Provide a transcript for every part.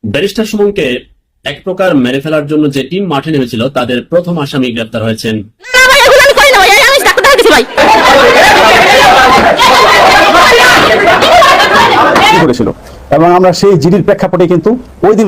Barrister সুমনকে এক প্রকার মেরে ফেলার জন্য যে টিম মাঠে নেমেছিল তাদের প্রথম আসামি গ্রেপ্তার হয়েছেন। করেছিল এবং আমরা সেই জিডির প্রেক্ষাপটে কিন্তু ওই দিন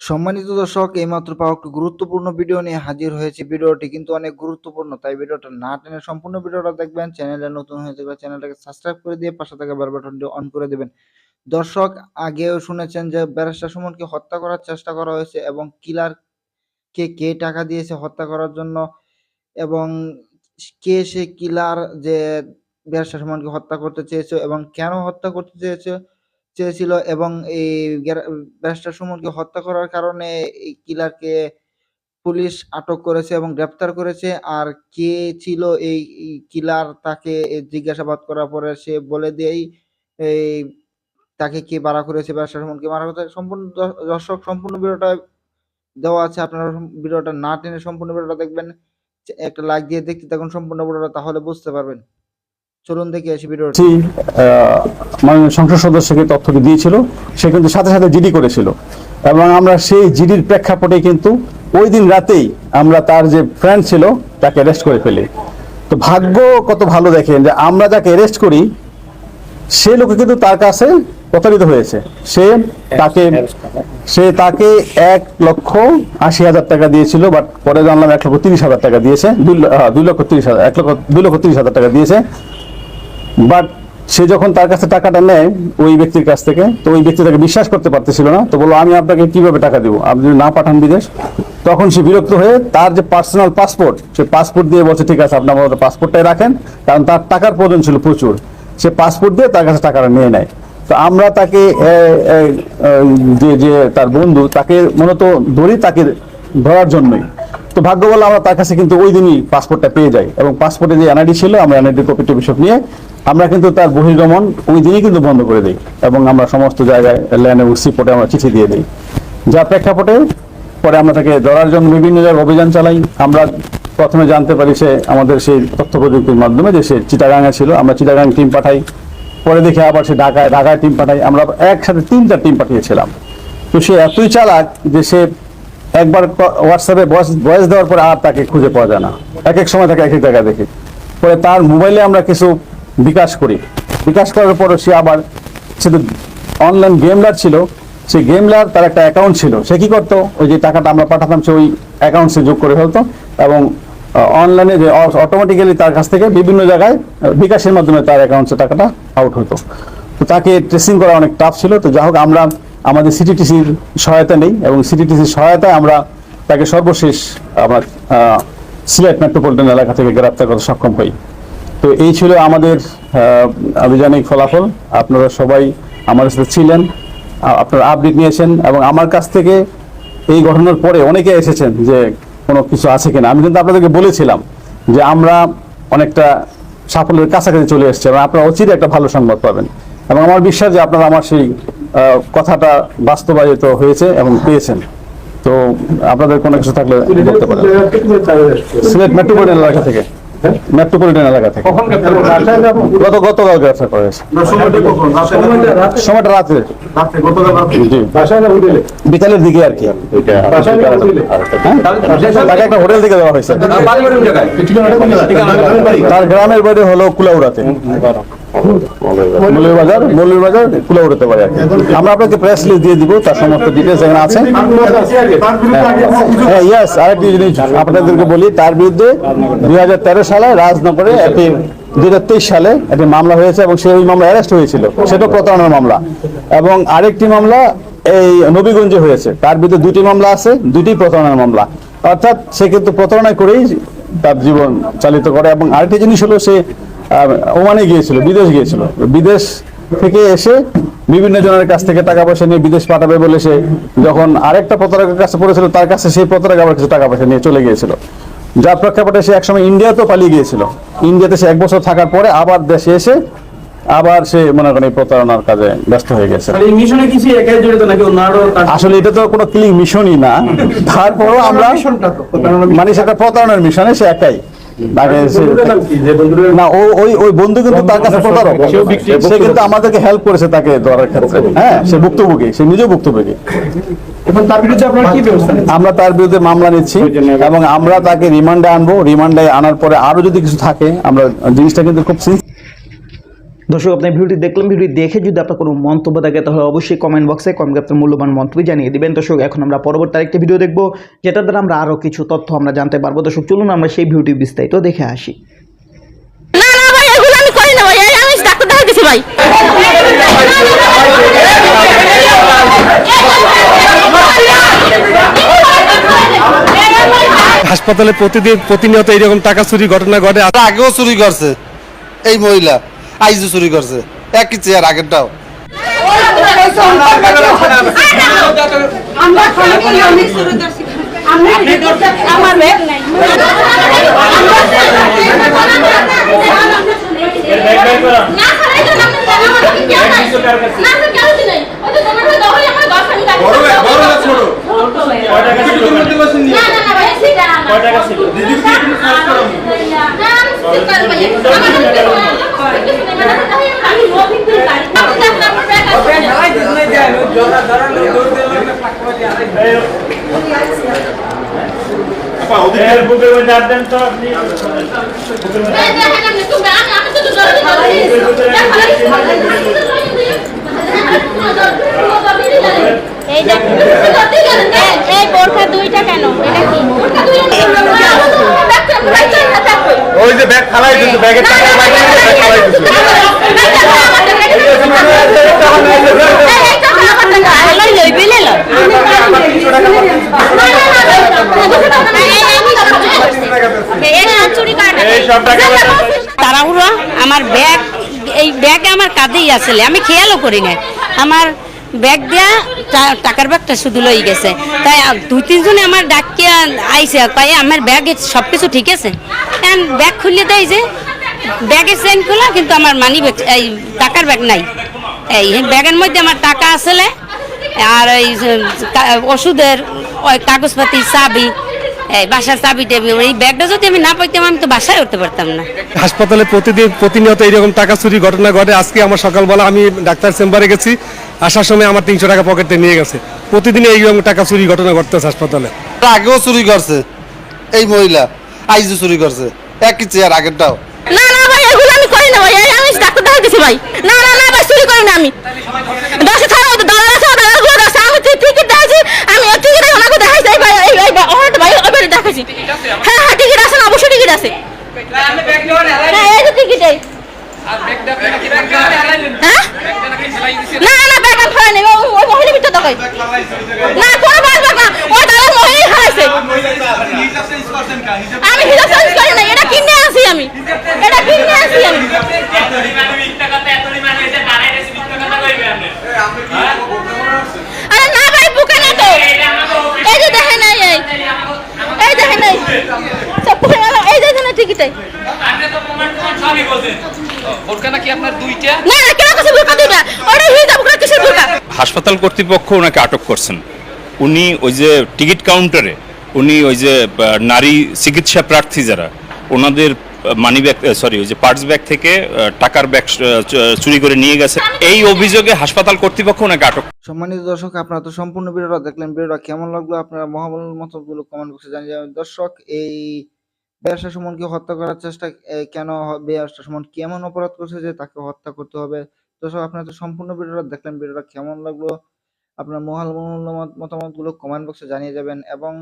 সম্মানিত দর্শক, এইমাত্র পাওয়া একটি গুরুত্বপূর্ণ ভিডিও নিয়ে হাজির হয়েছে। ভিডিওটি কিন্তু অনেক গুরুত্বপূর্ণ, তাই ভিডিওটা না টেনে সম্পূর্ণ ভিডিওটা দেখবেন। চ্যানেলে নতুন হয়ে থাকলে চ্যানেলটাকে সাবস্ক্রাইব করে দিয়ে পাশে থাকা বেল বাটনটি অন করে দেবেন। দর্শক, আগেও শুনেছেন যে ব্যারিস্টার সুমনকে হত্যা করার চেষ্টা করা হয়েছে এবং কে টাকা দিয়েছে হত্যা করার জন্য এবং কে সে কিলার যে ব্যারিস্টার সুমনকে হত্যা করতে চেয়েছে এবং কেন হত্যা করতে চেয়েছিল এবং এই ব্যারিস্টার সুমনকে হত্যা করার কারণে এই কিলারকে পুলিশ আটক করেছে এবং গ্রেপ্তার করেছে। আর কে ছিল এই কিলার তাকে জিজ্ঞাসাবাদ করার পরে সে বলে দেয় এই তাকে কে মারা করেছে, ব্যারিস্টার সুমনকে মারা করেছে। সম্পূর্ণ দর্শক সম্পূর্ণ ভিডিওটা দেওয়া আছে, আপনারা ভিডিওটা না টেনে সম্পূর্ণ ভিডিওটা দেখবেন। একটা লাইক দিয়ে দেখতে থাকুন সম্পূর্ণ ভিডিওটা, তাহলে বুঝতে পারবেন। চলুন দেখে আসি ভিডিওটা। মাননীয় সংসদ সদস্যকে তথ্যটি দিয়েছিল, সে কিন্তু সাথে সাথে জিডি করেছিল এবং আমরা সেই জিডির প্রেক্ষাপটে কিন্তু ওই দিন রাতেই আমরা তার যে ফ্রেন্ড ছিল তাকে অ্যারেস্ট করে ফেলি। তো ভাগ্য কত ভালো দেখেন যে আমরা যাকে অ্যারেস্ট করি সে লোকে কিন্তু তার কাছে প্রতারিত হয়েছে। সে তাকে 1,80,000 টাকা দিয়েছিল, বাট পরে জানলাম 1,30,000 টাকা দিয়েছে, 2,30,000 টাকা দিয়েছে। বাট সে যখন তার কাছে টাকাটা নেয় ওই ব্যক্তির কাছ থেকে, তো ওই ব্যক্তি তাকে বিশ্বাস করতে পারতেছিল না, তো বললো আমি আপনাকে কিভাবে টাকা দিব, আপনি যদি না পাঠান বিদেশ। তখন সে বিরক্ত হয়ে তার যে পার্সোনাল পাসপোর্ট, সে পাসপোর্ট দিয়ে বলছে ঠিক আছে আপনি আমাদের পাসপোর্টটাই রাখেন, কারণ তার টাকার প্রয়োজন ছিল প্রচুর। সে পাসপোর্ট দিয়ে তার কাছে টাকাটা নিয়ে নেয়। তো আমরা তাকে যে তার বন্ধু তাকে মূলত ধরি তাকে ধরার জন্যই। তো ভাগ্য বলে আমরা তার কাছে কিন্তু ওই দিনই পাসপোর্টটা পেয়ে যাই এবং পাসপোর্টে যে এনআইডি ছিল আমরা এনআইডি কপি টপি সব নিয়ে আমরা কিন্তু তার বহির্গমন ওই দিনই কিন্তু বন্ধ করে দিই এবং আমরা সমস্ত জায়গায় ল্যান্ড এবং সিপোর্টে আমরা চিঠি দিয়ে দিই। যার প্রেক্ষাপটে পরে আমরা তাকে ধরার জন্য বিভিন্ন জায়গায় অভিযান চালাই। আমরা প্রথমে জানতে পারি সে আমাদের সেই তথ্য প্রযুক্তির মাধ্যমে যে সে চিটাগাঙে ছিল, আমরা চিটাগাং টিম পাঠাই। পরে দেখে আবার সে ঢাকায় টিম পাঠাই। আমরা একসাথে 3টা টিম পাঠিয়েছিলাম। তো সে এতই চালাক যে সে একবার হোয়াটসঅ্যাপে ভয়েস দেওয়ার পরে আর তাকে খুঁজে পাওয়া যায় না, এক এক সময় তাকে এক এক জায়গায় দেখি। পরে তার মোবাইলে আমরা কিছু বিকাশ করার পরে সে আবার সে তো অনলাইন গেমলার ছিল, সেই গেমলার তার একটা অ্যাকাউন্ট ছিল। সে কি করতো, ওই যে টাকাটা আমরা পাঠাতাম সে ওই অ্যাকাউন্টসে যোগ করে ফেলতো এবং অনলাইনে যে অটোমেটিক্যালি তার কাছ থেকে বিভিন্ন জায়গায় বিকাশের মাধ্যমে তার অ্যাকাউন্টসে টাকাটা আউট হতো। তো তাকে ট্রেসিং করা অনেক টাফ ছিল। তো যাই হোক আমরা আমাদের সিটিটিসির সহায়তা নেই এবং সিটিটিসির সহায়তায় আমরা তাকে সর্বশেষ আমার সিলেট মেট্রোপলিটন এলাকা থেকে গ্রেপ্তার করতে সক্ষম হই। তো এই ছিল আমাদের আভিযানিক ফলাফল। আপনারা সবাই আমাদের সাথে ছিলেন, আপনারা আপডেট নিয়েছেন এবং আমার কাছ থেকে এই ঘটনার পরে অনেকে এসেছেন যে কোনো কিছু আছে কিনা। আমি কিন্তু আপনাদেরকে বলেছিলাম যে আমরা অনেকটা সাফল্যের কাছাকাছি চলে এসেছি এবং আপনারা অচিরে একটা ভালো সংবাদ পাবেন এবং আমার বিশ্বাস যে আপনারা আমার সেই কথাটা বাস্তবায়িত হয়েছে এবং পেয়েছেন। তো আপনাদের কোনো কিছু থাকলে বলতে পারেন। সিলেট মেট্রোপলিটন এলাকা থেকে, মেট্রোপলিটন এলাকা থেকে গতকাল গ্রেফতার করা হয়েছে। সময়টা রাতে, বিকালের দিকে আর কি। তাকে একটা হোটেল থেকে দেওয়া হয়েছে। তার গ্রামের বাড়ি হলো কুলাউড়াতে, মৌলভীবাজার কুলাউড়াতে পারে। আমরা আপনাকে প্রেস লিস্ট দিয়ে দিব, তার সমস্ত ডিটেলস এখানে আছে। হ্যাঁ, ইয়েস, আরেকটি জিনিস আপনাদেরকে বলি, তার বিরুদ্ধে 2013 সালে রাজনগরে একটি 2023 সালে একটি মামলা হয়েছে এবং সেই মামলা অ্যারেস্ট হয়েছিল, সেটা প্রতারণার মামলা। এবং আরেকটি মামলা এই নবীগঞ্জে হয়েছে, তার বিরুদ্ধে 2টি মামলা আছে, 2টি প্রতারণার মামলা। অর্থাৎ সে কিন্তু প্রতারণা করেই তার জীবন চালিত করে। এবং আরেকটি জিনিস হলো সে ওমানে গিয়েছিল, বিদেশ গিয়েছিল, বিদেশ থেকে এসে বিভিন্ন জনের কাছ থেকে টাকা পয়সা নিয়ে বিদেশ পাঠাবে বলে সে যখন আরেকটা প্রতারকের কাছে পড়েছিল তার কাছে সেই প্রতারক আবার কিছু টাকা পয়সা নিয়ে চলে গিয়েছিল। যার প্রেক্ষাপটে সে একসময় ইন্ডিয়াতেও পালিয়ে গিয়েছিল। ইন্ডিয়াতে সে 1 বছর থাকার পরে আবার দেশে এসে আবার সে মনে করেন এই প্রতারণার কাজে ব্যস্ত হয়ে গেছে। এই মিশনে কি সে একাই জড়িত নাকি অন্যান্য আসলে এটা তো কোনো ক্লিং মিশনই না, তারপরও আমরা মানে সেটা প্রতারণার মিশনে সে একাই। তাকে না ওই বন্ধু কিন্তু তার কাছে প্রতারক, সে কিন্তু আমাদেরকে হেল্প করেছে তাকে ধরার ক্ষেত্রে। হ্যাঁ, সে ভুক্তভোগী, সে নিজেও ভুক্তভোগী। এখন তার বিরুদ্ধে আপনারা কি ব্যবস্থা নেন? আমরা তার বিরুদ্ধে মামলা নিচ্ছি এবং আমরা তাকে রিমান্ডে আনবো। রিমান্ডে আনার পরে আরো যদি কিছু থাকে, আমরা জিনিসটা কিন্তু খুব দর্শক, আপনার ভিডিওটি দেখলাম। ভিডিও দেখে যদি আপনার কোনো মন্তব্য থাকে তাহলে অবশ্যই কমেন্ট বক্সে আপনার মূল্যবান মন্তব্য জানিয়ে দিবেন। দর্শক, এখন আমরা পরবর্তী আরেকটি ভিডিও দেখবো, যেটার দ্বারা আমরা আরও কিছু তথ্য আমরা জানতে পারবো। দর্শক, চলুন আমরা সেই ভিডিওটি বিস্তারিত দেখে আসি। না না ভাই, এগুলো আমি করি না ভাই, আমি ডাক্তার দেখাইতেছি ভাই। হাসপাতালে প্রতিনিয়ত এইরকম টাকা চুরি ঘটনা ঘটে। আগেও চুরি করছে এই মহিলা, আইজও চুরি করছে, একই চেয়ার আগেরটাও। আমার ব্যাগ নাই। এই বোরখা দুইটা কেন? এটা কি বোরখা দুইটা? ওই যে ব্যাগ ফালাই দিচ্ছে, ব্যাগের টাকা বাইরে ব্যাগ ফালাই দিচ্ছে। তাড়াহুড়ো, আমার ব্যাগ, এই ব্যাগ আমার কাঁধেই আসলে, আমি খেয়ালও করি না। আমার ব্যাগ দিয়া টাকার ব্যাগটা শুধু লই গেছে। তাই দুই তিনজনে আমার ডাকিয়া আইসে, তাই আমার ব্যাগে সব কিছু ঠিক আছে। ব্যাগ খুলে দেয় যে ব্যাগের চেন খোলা, কিন্তু আমার মানি ব্যাগ, এই টাকার ব্যাগ নাই। এই ব্যাগের মধ্যে আমার টাকা আসলে, আর এই ওষুধের ওই কাগজপাতি, চাবি, এই বাসার চাবি টাবি, এই ব্যাগটা যদি আমি না পাইতাম আমি তো বাসায় উঠতে পারতাম না। হাসপাতালে প্রতিনিয়ত এইরকম টাকা চুরি ঘটনা ঘটে। আজকে আমার সকালবেলা আমি ডাক্তার চেম্বারে গেছি, আসার সময় আমার 300 টাকা পকেটে নিয়ে গেছে। প্রতিদিন এইরকম টাকা চুরি ঘটনা ঘটতেছে হাসপাতালে। আগেও চুরি করছে এই মহিলা, আইজও চুরি করছে, একই চেয়ার আগেরটাও। না না ভাই, এগুলো আমি করি না ভাই, আমি ডাক্তার দেখাইতেছি ভাই। না না না ভাই, চুরি করি না আমি। 10 থানা ডলার আছে, ডলারগুলো আছে, আমি টিকিট দেখাইছি, আমি টিকিট ওনাকে দেখাইছি ভাই। এই ভাই ওই দেখাইছি। হ্যাঁ হ্যাঁ, টিকিট আছে না, অবশ্যই টিকিট আছে। হ্যাঁ, এই যে টিকিট। হ্যাঁ না না, ব্যাগ আমি ফেলাই নেই, ওই মহিলা ভিতর দেখাই না, কোনো ব্যাগ না, ওই দালাল মহিলাই হারাইছে। আমি হিসাব চেঞ্জ করি না, এটা কিনে আসি আমি, এটা কিনে আসি আমি। আরে না ভাই, বুকে না তো, এই যে দেখেন নাই, এই দেখেন নাই, এই দেখেন না টিকিটে। না না, কেন কাছে বুকা দুইটা? ওরে হিসাব করে কিসের বুকা? হাসপাতাল কর্তৃপক্ষ ওনাকে আটক করছেন। উনি ওই যে টিকিট কাউন্টারে উনি ওই যে নারী চিকিৎসা প্রার্থী যারা, ওনাদের মানি ব্যাগ, সরি ওই যে পার্স ব্যাগ থেকে টাকার ব্যাগ চুরি করে নিয়ে গেছে। এই অভিযোগে হাসপাতাল কর্তৃপক্ষ ওনাকে আটক। সম্মানিত দর্শক, আপনারা তো সম্পূর্ণ ভিডিওটা দেখলেন। ভিডিওটা কেমন লাগলো আপনারা মহামূল্য মতামতগুলো কমেন্ট বক্সে জানিয়ে যাবেন। দর্শক, এই বেয়াসা সুমনকে হত্যা করার চেষ্টা কেন, বেয়াসা সুমন কেমন অপরাধ করছে যে তাকে হত্যা করতে হবে? দর্শক, আপনারা তো সম্পূর্ণ ভিডিওটা দেখলেন। ভিডিওটা কেমন লাগলো আপনার মহামূল্য মতামতগুলো কমেন্ট বক্সে জানিয়ে যাবেন এবং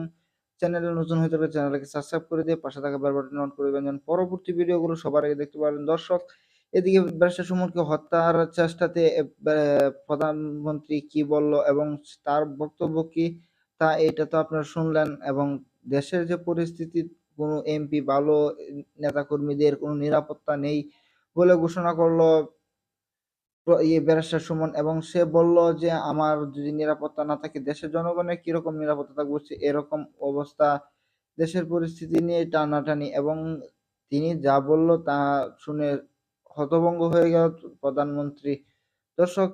চ্যানেলে নতুন হয়ে থাকলে চ্যানেলটাকে সাবস্ক্রাইব করে দিয়ে পাশে থাকা বেল বাটন অন করে দিবেন, যেন পরবর্তী ভিডিওগুলো সবার আগে দেখতে পারেন। দর্শক, এদিকে বেয়াসা সুমনকে হত্যার চেষ্টাতে প্রধানমন্ত্রী কি বলল এবং তার বক্তব্য কি, তা এটা তো আপনারা শুনলেন। এবং দেশের যে পরিস্থিতি, কোনো এমপি ভালো নেতাকর্মীদের কোনো নিরাপত্তা নেই বলে ঘোষণা করলো ব্যারিস্টার সুমন, এবং সে বলল যে আমার যদি নিরাপত্তা না থাকে দেশের জনগণের কিরকম নিরাপত্তা থাকবে। এরকম অবস্থা, দেশের পরিস্থিতি নিয়ে টানাটানি, এবং তিনি যা বলল তা শুনে হতভম্ব হয়ে গেল প্রধানমন্ত্রী। দর্শক